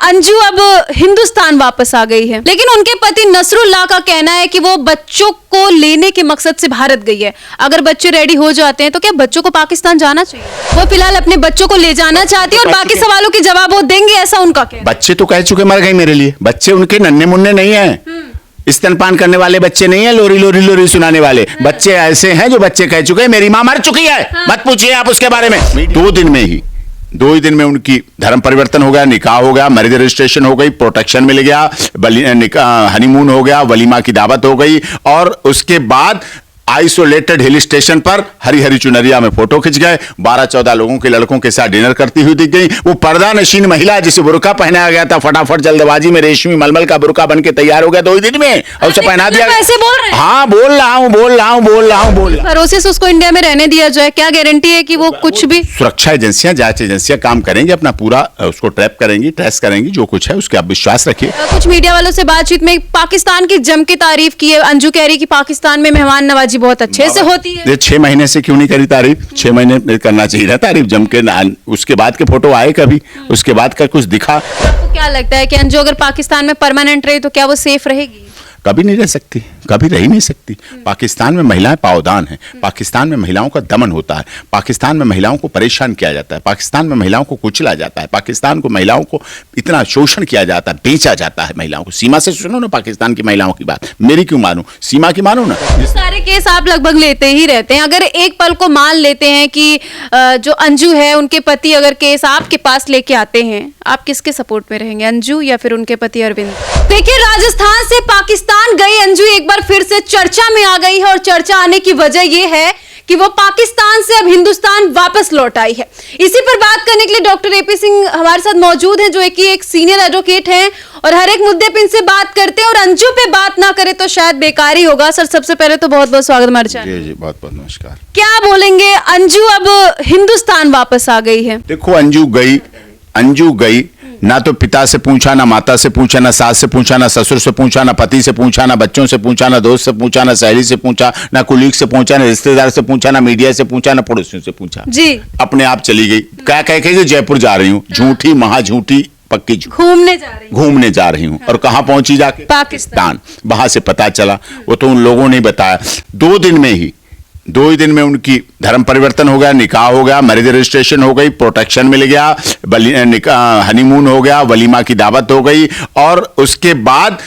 अंजू अब हिंदुस्तान वापस आ गई है, लेकिन उनके पति नसरुल्लाह का कहना है कि वो बच्चों को लेने के मकसद से भारत गई है। अगर बच्चे रेडी हो जाते हैं तो क्या बच्चों को पाकिस्तान जाना चाहिए? वो फिलहाल अपने बच्चों को ले जाना चाहती है और बाकी सवालों के जवाब वो देंगे, ऐसा उनका कहना। बच्चे तो कह चुके मर गए मेरे लिए। बच्चे उनके नन्हे मुन्ने नहीं है, स्तनपान करने वाले बच्चे नहीं है, लोरी लोरी लोरी सुनाने वाले बच्चे ऐसे हैं जो बच्चे कह चुके हैं मेरी मां मर चुकी है। मत पूछिए आप उसके बारे में। 2 ही दिन में उनकी धर्म परिवर्तन हो गया, निकाह हो गया, मैरिज रजिस्ट्रेशन हो गई, प्रोटेक्शन मिल गया, हनीमून हो गया, वलीमा की दावत हो गई और उसके बाद आइसोलेटेड हिल स्टेशन पर हरी हरी चुनरिया में फोटो खिंच गए। 12-14 लोगों के लड़कों के साथ डिनर करती हुई दिख गई। वो पर्दा नशीन महिला जिसे बुर्का पहनाया गया था, फटाफट जल्दबाजी में रेशमी मलमल का बुर्का बन के तैयार हो गया 2 ही दिन में और उसे पहना दिया। ऐसे बोल रहे हैं? हाँ बोल रहा हूँ। भरोसे से उसको इंडिया में रहने दिया जाए, क्या गारंटी है कि वो कुछ भी? सुरक्षा एजेंसियां, जांच एजेंसियां काम करेंगी, अपना पूरा उसको ट्रैप करेंगी, ट्रेस करेंगी, जो कुछ है उसके आप विश्वास रखिए। कुछ मीडिया वालों से बातचीत में पाकिस्तान की जम के तारीफ की है। अंजू कह रही कि पाकिस्तान में मेहमान नवाजी बहुत अच्छे से होती है। 6 महीने से क्यों नहीं करी तारीफ? 6 महीने करना चाहिए ना तारीफ जम के। उसके बाद के फोटो आए कभी? उसके बाद का कुछ दिखा? आपको क्या लगता है कि अंजू अगर पाकिस्तान में परमानेंट रही तो क्या वो सेफ रहेगी? कभी नहीं रह सकती, कभी रह ही नहीं सकती। पाकिस्तान में महिलाएं पावदान हैं, पाकिस्तान में महिलाओं का दमन होता है, पाकिस्तान में महिलाओं को परेशान किया जाता है, पाकिस्तान में महिलाओं को कुचला जाता है, पाकिस्तान को महिलाओं को इतना शोषण किया जाता है, बेचा जाता है महिलाओं को। सीमा से सुनो ना पाकिस्तान की महिलाओं की बात, मेरी क्यों मानूं, सीमा की मानो ना। सारे केस आप लगभग लेते ही रहते हैं। अगर एक पल को मान लेते हैं कि जो अंजू है उनके पति अगर केस आपके पास लेके आते हैं, आप किसके सपोर्ट में रहेंगे, अंजू या फिर उनके पति अरविंद? देखिए, राजस्थान से पाकिस्तान गई अंजू एक बार फिर से चर्चा में आ गई है और चर्चा आने की वजह यह है कि वो पाकिस्तान से अब हिंदुस्तान वापस लौट आई है। इसी पर बात करने के लिए डॉक्टर एपी सिंह हमारे साथ मौजूद हैं, जो एक सीनियर एडवोकेट हैं और हर एक मुद्दे पे इनसे बात करते हैं और अंजू पे बात ना करे तो शायद बेकार ही होगा। सर, सबसे पहले तो बहुत बहुत स्वागत हमारे चैनल। जी बहुत बहुत नमस्कार। क्या बोलेंगे, अंजू अब हिंदुस्तान वापस आ गई है? देखो, अंजू गई ना तो पिता से पूछा, ना माता से पूछा, ना सास से पूछा, ना ससुर से पूछा, ना पति से पूछा, ना बच्चों से पूछा, ना दोस्त से पूछा, ना सहेली से पूछा, ना कुलीग से पूछा, ना रिश्तेदार से पूछा, ना मीडिया से पूछा, ना पड़ोसियों से पूछा जी। अपने आप चली गई। क्या कह के जयपुर जा रही हूँ, झूठी महाझूठी पक्की घूमने जा रही हूँ। और कहाँ पहुंची जाके? पाकिस्तान। वहां से पता चला, वो तो उन लोगों ने बताया, 2 ही दिन में उनकी धर्म परिवर्तन हो गया, निकाह हो गया, मैरिज रजिस्ट्रेशन हो गई, प्रोटेक्शन मिल गया, हनीमून हो गया, वलीमा की दावत हो गई और उसके बाद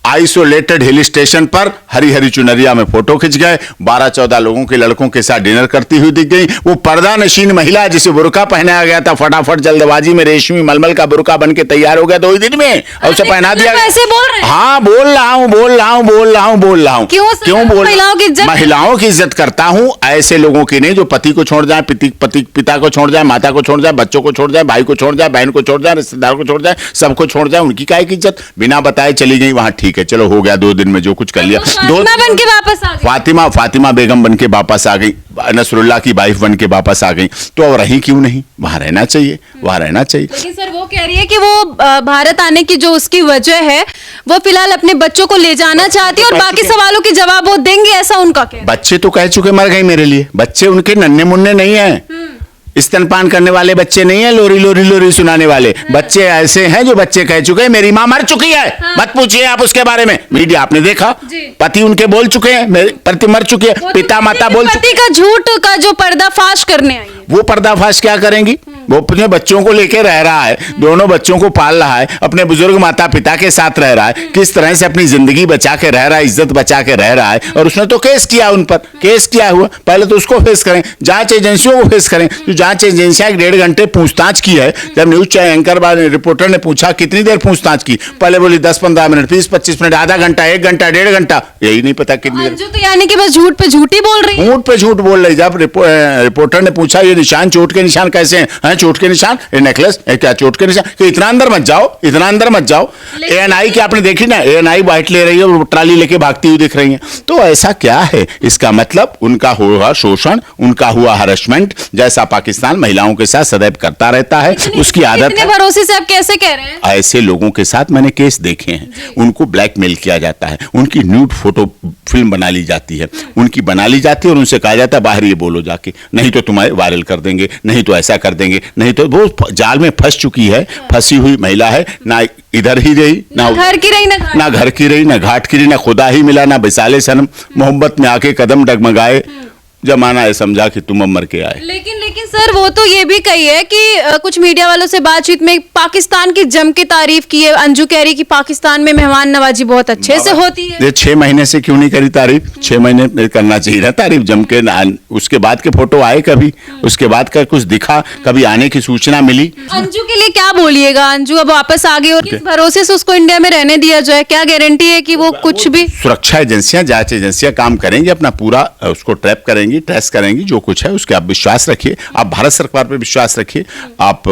आइसोलेटेड हिल स्टेशन पर हरी हरी चुनरिया में फोटो खिंच गए। 12-14 लोगों के लड़कों के साथ डिनर करती हुई दिख गई। वो पर्दा नशीन महिला जिसे बुर्का पहनाया गया था, फटाफट जल्दबाजी में रेशमी मलमल का बुर्का बन के तैयार हो गया 2 ही दिन में और उसे पहना दिया। ऐसे बोल रहे हैं? हाँ बोल रहा हूँ। क्यों बोल? महिलाओं की इज्जत करता हूँ, ऐसे लोगों की नहीं जो पति को छोड़ जाए, पिता को छोड़ जाए, माता को छोड़ जाए, बच्चों को छोड़ जाए, भाई को छोड़ जाए, बहन को छोड़ जाए, रिश्तेदार को छोड़ जाए, सबको छोड़ जाए। उनकी काय की इज्जत? बिना बताए चली गई वहां। ठीक है, चलो हो गया, 2 दिन में जो कुछ कर लिया। बन के वापस आ गई। फातिमा बेगम बन के वापस आ गई, नसरुल्लाह की वाइफ बन के वापस आ गई। तो अब रही क्यों नहीं? वहां रहना चाहिए। लेकिन सर, वो कह रही है कि वो भारत आने की जो उसकी वजह है, वो फिलहाल अपने बच्चों को ले जाना चाहती है और बाकी सवालों के जवाब वो देंगे, ऐसा उनका कहना। बच्चे तो कह चुके मर गए मेरे लिए। बच्चे उनके नन्हे मुन्ने नहीं है, स्तनपान करने वाले बच्चे नहीं है, लोरी लोरी लोरी सुनाने वाले बच्चे ऐसे हैं जो बच्चे कह चुके हैं मेरी मां मर चुकी है। मत पूछिए आप उसके बारे में। मीडिया आपने देखा, पति उनके बोल चुके हैं मेरे पति मर चुके हैं, पिता माता बोल चुके। पति का झूठ का जो पर्दाफाश करने आई है, वो पर्दाफाश क्या करेंगी? वो अपने बच्चों को लेकर रह रहा है, दोनों बच्चों को पाल रहा है, अपने बुजुर्ग माता पिता के साथ रह रहा है, किस तरह से अपनी जिंदगी बचा के रह रहा है, इज्जत बचा के रह रहा है। और उसने तो केस किया, उन पर केस किया हुआ। पहले तो उसको फेस करें, जांच एजेंसियों को फेस करें। जो जांच एजेंसियां 1.5 घंटे पूछताछ की है। जब न्यूज एंकर रिपोर्टर ने पूछा कितनी देर पूछताछ की, पहले बोली 10-15 मिनट, 20-25 मिनट, आधा घंटा, 1 घंटा, 1.5 घंटा, यही नहीं पता कितनी देर। तो यानी कि बस झूठ पे झूठ ही बोल रही है। झूठ पे झूठ बोल रही। जब रिपोर्टर ने पूछा ये निशान, चोट के निशान कैसे हैं? चोट के निशान, नेकलेस क्या चोट के निशान? कि इतना अंदर मत जाओ। एएनआई की आपने देखी ना, एएनआई बाइट ले रही है और ट्राली लेके भागती हुई दिख रही है। तो ऐसा क्या है? इसका मतलब उनका हुआ शोषण, उनका हुआ हरासमेंट, जैसा पाकिस्तान महिलाओं के साथ सदैव करता रहता है, उसकी आदत है। भरोसे से आप कैसे कह रहे हैं? ऐसे लोगों के साथ मैंने केस देखे हैं। उनको ब्लैकमेल किया जाता है, उनकी न्यूड फोटो फिल्म बना ली जाती है, और उनसे कहा जाता है बाहर ये बोलो जाके, नहीं तो तुम्हें वायरल कर देंगे, नहीं तो ऐसा कर देंगे, आगे, नहीं तो वो जाल में फंस चुकी है, फंसी हुई महिला है, ना इधर ही रही, ना घर की रही, ना घर की रही, ना घाट की रही, ना खुदा ही मिला, ना बिसाले सनम मोहब्बत में आके कदम डगमगाए, जमाना है समझा कि तुम अब मर के आए। लेकिन सर वो तो ये भी कही है कि कुछ मीडिया वालों से बातचीत में पाकिस्तान की जम के तारीफ की है। अंजू कह रही कि पाकिस्तान में मेहमान नवाजी बहुत अच्छे से होती है। ये 6 महीने से क्यों नहीं करी तारीफ? 6 महीने करना चाहिए ना तारीफ जम के। उसके बाद के फोटो आए कभी, उसके बाद का कुछ दिखा, कभी आने की सूचना मिली? अंजू के लिए क्या बोलिएगा? अंजू अब वापस आ गई और किस भरोसे से उसको इंडिया में रहने दिया जाए? क्या गारंटी है कि वो कुछ भी? सुरक्षा एजेंसियां, जांच एजेंसियां काम करेंगी, अपना पूरा उसको ट्रैप करेंगी, ट्रेस करेंगी, जो कुछ है उसके आप विश्वास रखिए। आप भारत सरकार पर विश्वास रखिए, आप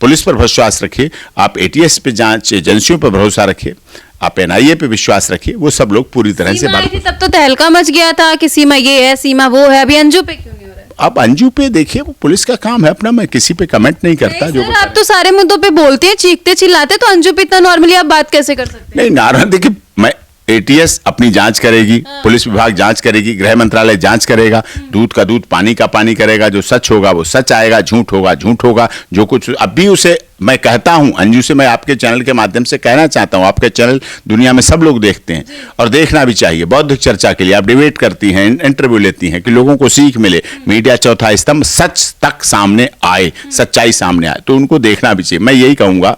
पुलिस पर विश्वास रखिए, आप एटीएस पे, जांच एजेंसियों पर भरोसा रखिए, आप एनआईए पे विश्वास रखिए। वो सब लोग पूरी तरह से तब तो तहलका मच गया था कि सीमा ये है, सीमा वो है। अभी अंजू पे क्यों नहीं हो रहा है? अब अंजू पे देखिए, वो पुलिस का काम है अपना, मैं किसी पे कमेंट नहीं करता। जो आप तो सारे मुद्दों पे बोलते हैं, चीखते चिल्लाते, तो अंजू पे इतना नॉर्मली आप बात कैसे कर सकते हैं? नहीं नारायण, देखिए मैं एटीएस अपनी जांच करेगी, पुलिस विभाग जांच करेगी, गृह मंत्रालय जांच करेगा, दूध का दूध पानी का पानी करेगा, जो सच होगा वो सच आएगा, झूठ होगा झूठ होगा। जो कुछ अभी उसे मैं कहता हूं, अंजू से मैं आपके चैनल के माध्यम से कहना चाहता हूं, आपके चैनल दुनिया में सब लोग देखते हैं और देखना भी चाहिए। बौद्धिक चर्चा के लिए आप डिबेट करती हैं, इंटरव्यू लेती हैं कि लोगों को सीख मिले, मीडिया चौथा स्तंभ, सच तक सामने आए, सच्चाई सामने आए, तो उनको देखना भी चाहिए। मैं यही कहूंगा,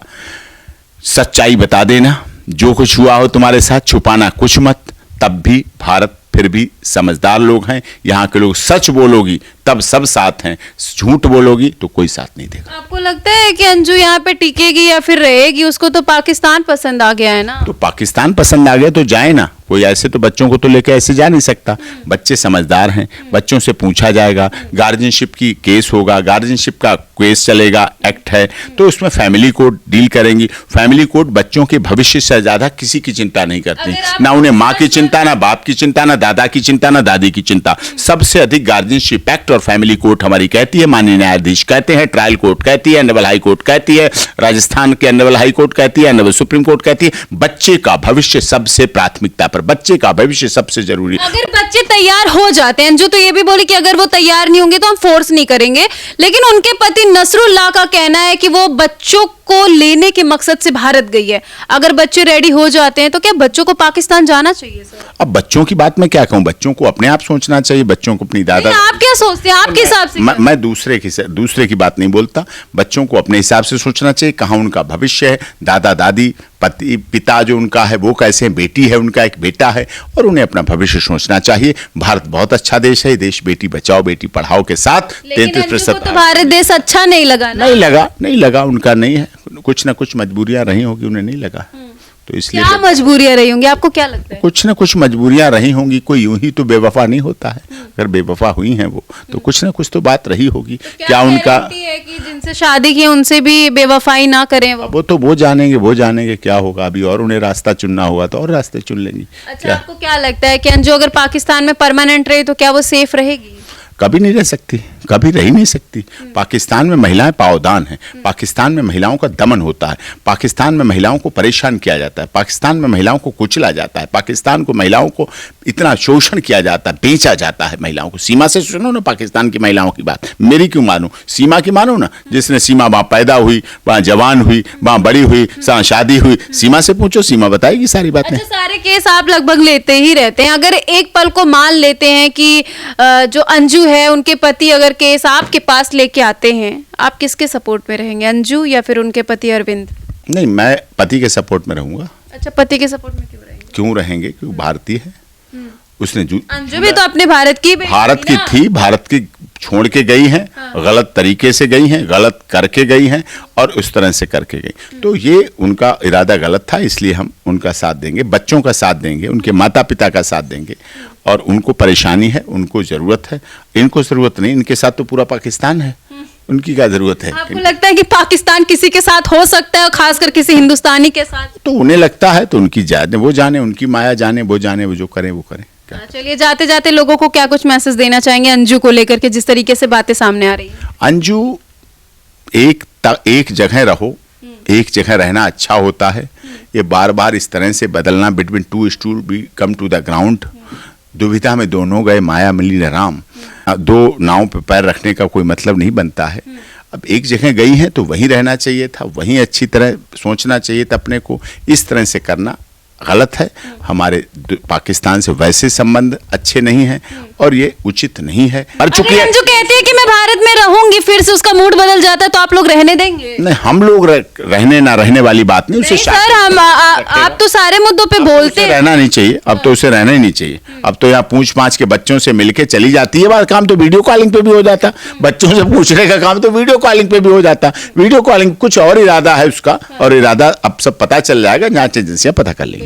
सच्चाई बता देना, जो कुछ हुआ हो तुम्हारे साथ, छुपाना कुछ मत। तब भी भारत फिर भी समझदार लोग हैं, यहाँ के लोग सच बोलोगी तब सब साथ हैं, झूठ बोलोगी तो कोई साथ नहीं देगा। आपको लगता है कि अंजू यहाँ पे टिकेगी या फिर रहेगी? उसको तो पाकिस्तान पसंद आ गया है ना। तो पाकिस्तान पसंद आ गया तो जाए ना, कोई ऐसे तो बच्चों को तो लेकर ऐसे जा नहीं सकता। बच्चे समझदार हैं, बच्चों से पूछा जाएगा, गार्जियनशिप की केस होगा, गार्जियनशिप का केस चलेगा, एक्ट है, तो उसमें फैमिली कोर्ट डील करेंगी। फैमिली कोर्ट बच्चों के भविष्य से ज्यादा किसी की चिंता नहीं करती, ना उन्हें माँ की चिंता, ना बाप की चिंता, ना दादा की चिंता, ना दादी की चिंता। सबसे अधिक गार्जियनशिप एक्ट और फैमिली कोर्ट हमारी कहती है, माननीय न्यायाधीश कहते हैं, ट्रायल कोर्ट कहती है, नवल हाई कोर्ट कहती है, राजस्थान के नवल हाई कोर्ट कहती है, नवल सुप्रीम कोर्ट कहती है, बच्चे का भविष्य सबसे प्राथमिकता पर, बच्चे का भविष्य सबसे जरूरी। अगर बच्चे तैयार हो जाते हैं, जो तो ये भी बोली कि अगर वो तैयार नहीं होंगे तो हम फोर्स नहीं करेंगे, लेकिन उनके पति नसरुल्लाह का कहना है कि वो बच्चों को लेने के मकसद से भारत गई है। अगर बच्चे रेडी हो जाते हैं तो क्या बच्चों को पाकिस्तान जाना चाहिए सर? अब बच्चों की बात मैं क्या कहूं, बच्चों को अपने आप सोचना चाहिए, बच्चों को अपनी दादा। आप क्या सोचते हैं आपके हिसाब से? मैं दूसरे की बात नहीं बोलता, बच्चों को अपने हिसाब से सोचना चाहिए, कहाँ उनका भविष्य है, दादा दादी, पति पिता जो उनका है वो कैसे हैं, बेटी है उनका, एक बेटा है, और उन्हें अपना भविष्य सोचना चाहिए। भारत बहुत अच्छा देश है, देश बेटी बचाओ बेटी पढ़ाओ के साथ 33% तो भारत देश अच्छा नहीं लगा ना? नहीं लगा उनका नहीं है, कुछ ना कुछ मजबूरियां रही होगी, उन्हें नहीं लगा, तो इसलिए। क्या मजबूरियां रही होंगी आपको क्या लगता है? कुछ ना कुछ मजबूरियां रही होंगी, कोई यूं ही तो बेवफा नहीं होता है, अगर बेवफा हुई हैं वो तो कुछ ना कुछ तो बात रही होगी। तो क्या उनका है कि जिनसे शादी की उनसे भी बेवफाई ना करें? वो तो वो जानेंगे क्या होगा, अभी और उन्हें रास्ता चुनना होगा तो और रास्ते चुन लेंगी। अच्छा, आपको क्या लगता है कि अंजू अगर पाकिस्तान में परमानेंट रहे तो क्या वो सेफ रहेगी? कभी नहीं रह सकती, कभी रह ही नहीं सकती। पाकिस्तान में महिलाएं पावदान हैं, पाकिस्तान में महिलाओं का दमन होता है, पाकिस्तान में महिलाओं को परेशान किया जाता है, पाकिस्तान में महिलाओं को कुचला जाता है, पाकिस्तान को महिलाओं को इतना शोषण किया जाता है, बेचा जाता है महिलाओं को। सीमा से सुनो ना पाकिस्तान की महिलाओं की बात, मेरी क्यों मानूं, सीमा की मानो ना, जिसने सीमा वहां पैदा हुई, वहां जवान हुई, वहां बड़ी हुई, शादी हुई, सीमा से पूछो, सीमा बताएगी सारी बातें। अच्छा, सारे केस आप लगभग लेते ही रहते हैं, अगर एक पल को मान लेते हैं कि जो अंजू है उनके पति अगर केस आपके पास लेके आते हैं, आप किसके सपोर्ट में रहेंगे, अंजू या फिर उनके पति अरविंद? नहीं, मैं पति के सपोर्ट में रहूंगा। अच्छा, पति के सपोर्ट में क्यों रहेंगे? क्यों, भारतीय है, उसने अंजू भी तो अपने भारत की थी, भारत की छोड़ के गई हैं, गलत तरीके से गई हैं, गलत करके गई हैं और उस तरह से करके गई, तो ये उनका इरादा गलत था, इसलिए हम उनका साथ देंगे, बच्चों का साथ देंगे, उनके माता पिता का साथ देंगे। और उनको परेशानी है, उनको जरूरत है, इनको जरूरत नहीं, इनके साथ तो पूरा पाकिस्तान है, उनकी क्या जरूरत है? आपको लगता है कि पाकिस्तान किसी के साथ हो सकता है और खासकर किसी हिंदुस्तानी के साथ? तो उन्हें लगता है तो उनकी जाने, वो जाने, उनकी माया जाने, वो जाने, वो जो करें वो करें। चलिए, जाते जाते लोगों को क्या कुछ मैसेज देना चाहेंगे अंजू को लेकर के, जिस तरीके से बातें सामने आ रही हैं? अंजू, एक जगह रहो, एक जगह रहना अच्छा होता है, ये बार बार इस तरह से बदलना, between two stool be come to the ground, दुविधा में दोनों गए माया मिली न राम, दो नाव पे पैर रखने का कोई मतलब नहीं बनता है। अब एक जगह गई हैं तो वहीं रहना चाहिए था, वहीं अच्छी तरह सोचना चाहिए था अपने को। इस तरह से करना गलत है। हमारे पाकिस्तान से वैसे संबंध अच्छे नहीं हैं और ये उचित नहीं है। और चूंकि अंजू कहती है कि मैं भारत में रहूंगी, फिर से उसका मूड बदल जाता है, तो आप लोग रहने देंगे? नहीं, हम लोग रहने ना रहने वाली बात नहीं। उसे सर आप तो सारे मुद्दों पे बोलते हैं। रहना नहीं चाहिए, अब तो उसे रहना ही नहीं चाहिए। अब तो यहाँ पूछ पाछ के बच्चों से मिलके चली जाती है। बात काम तो वीडियो कॉलिंग पे भी हो जाता, बच्चों से पूछने का काम तो वीडियो कॉलिंग पे भी हो जाता। वीडियो कॉलिंग कुछ और इरादा है उसका, और इरादा अब सब पता चल जाएगा, जांच एजेंसियां पता कर लेंगी।